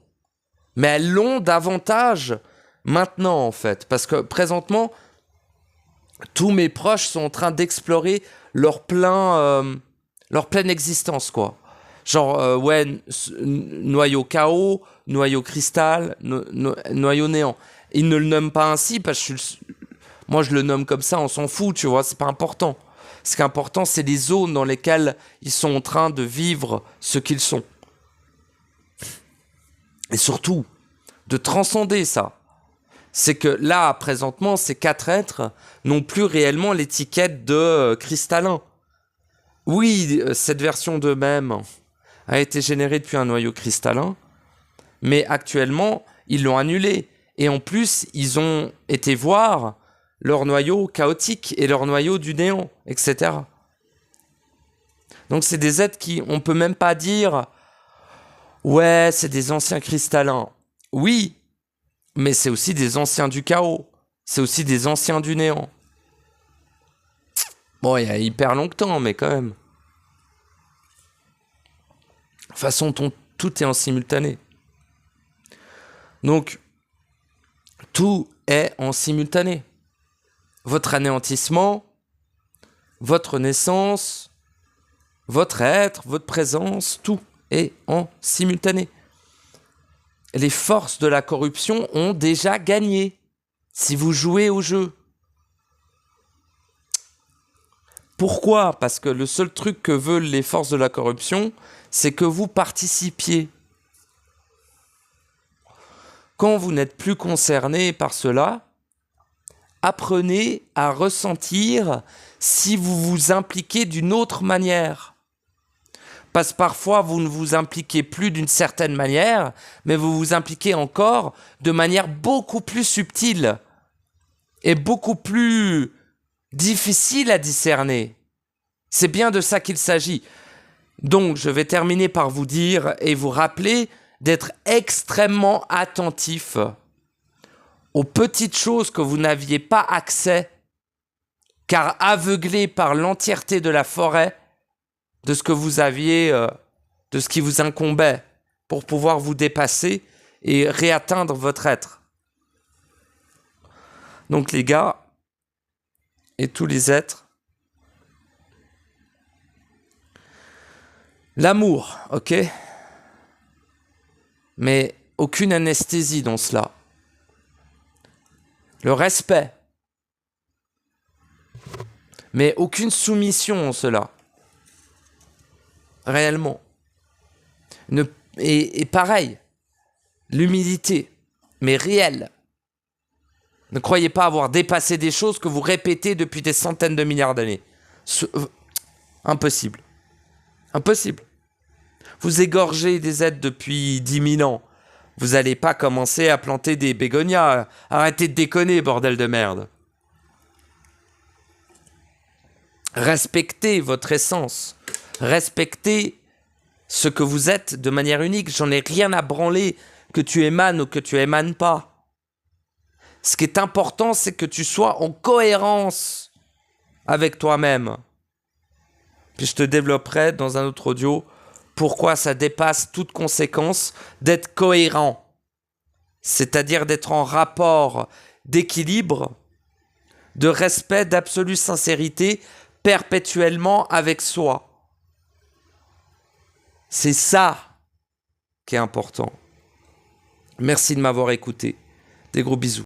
Mais elles l'ont davantage maintenant, en fait. Parce que présentement, tous mes proches sont en train d'explorer leur pleine existence, quoi. Genre, noyau chaos, noyau cristal, noyau néant. Ils ne le nomment pas ainsi parce que moi, je le nomme comme ça, on s'en fout, tu vois, c'est pas important. Ce qui est important, c'est les zones dans lesquelles ils sont en train de vivre ce qu'ils sont. Et surtout, de transcender ça. C'est que là, présentement, ces 4 êtres n'ont plus réellement l'étiquette de cristallin. Oui, cette version d'eux-mêmes a été générée depuis un noyau cristallin, mais actuellement, ils l'ont annulé. Et en plus, ils ont été voir leur noyau chaotique et leur noyau du néant, etc. Donc c'est des êtres qui, on peut même pas dire « Ouais, c'est des anciens cristallins ». Oui, mais c'est aussi des anciens du chaos. C'est aussi des anciens du néant. Bon, il y a hyper longtemps, mais quand même. De toute façon, tout est en simultané. Donc, tout est en simultané. Votre anéantissement, votre naissance, votre être, votre présence, tout est en simultané. Les forces de la corruption ont déjà gagné si vous jouez au jeu. Pourquoi ? Parce que le seul truc que veulent les forces de la corruption, c'est que vous participiez. Quand vous n'êtes plus concerné par cela, apprenez à ressentir si vous vous impliquez d'une autre manière. Parce que parfois, vous ne vous impliquez plus d'une certaine manière, mais vous vous impliquez encore de manière beaucoup plus subtile et beaucoup plus difficile à discerner. C'est bien de ça qu'il s'agit. Donc, je vais terminer par vous dire et vous rappeler d'être extrêmement attentif aux petites choses que vous n'aviez pas accès, car aveuglé par l'entièreté de la forêt, de ce que vous aviez, de ce qui vous incombait, pour pouvoir vous dépasser et réatteindre votre être. Donc les gars, et tous les êtres, l'amour, ok ? Mais aucune anesthésie dans cela. Le respect, mais aucune soumission en cela. Réellement. Et pareil, l'humilité, mais réelle. Ne croyez pas avoir dépassé des choses que vous répétez depuis des centaines de milliards d'années. Impossible. Impossible. Vous égorgez des êtres depuis 10 000 ans. Vous n'allez pas commencer à planter des bégonias. Arrêtez de déconner, bordel de merde. Respectez votre essence. Respectez ce que vous êtes de manière unique. J'en ai rien à branler que tu émanes ou que tu émanes pas. Ce qui est important, c'est que tu sois en cohérence avec toi-même. Puis je te développerai dans un autre audio pourquoi ça dépasse toute conséquence d'être cohérent. C'est-à-dire d'être en rapport d'équilibre, de respect, d'absolue sincérité perpétuellement avec soi. C'est ça qui est important. Merci de m'avoir écouté. Des gros bisous.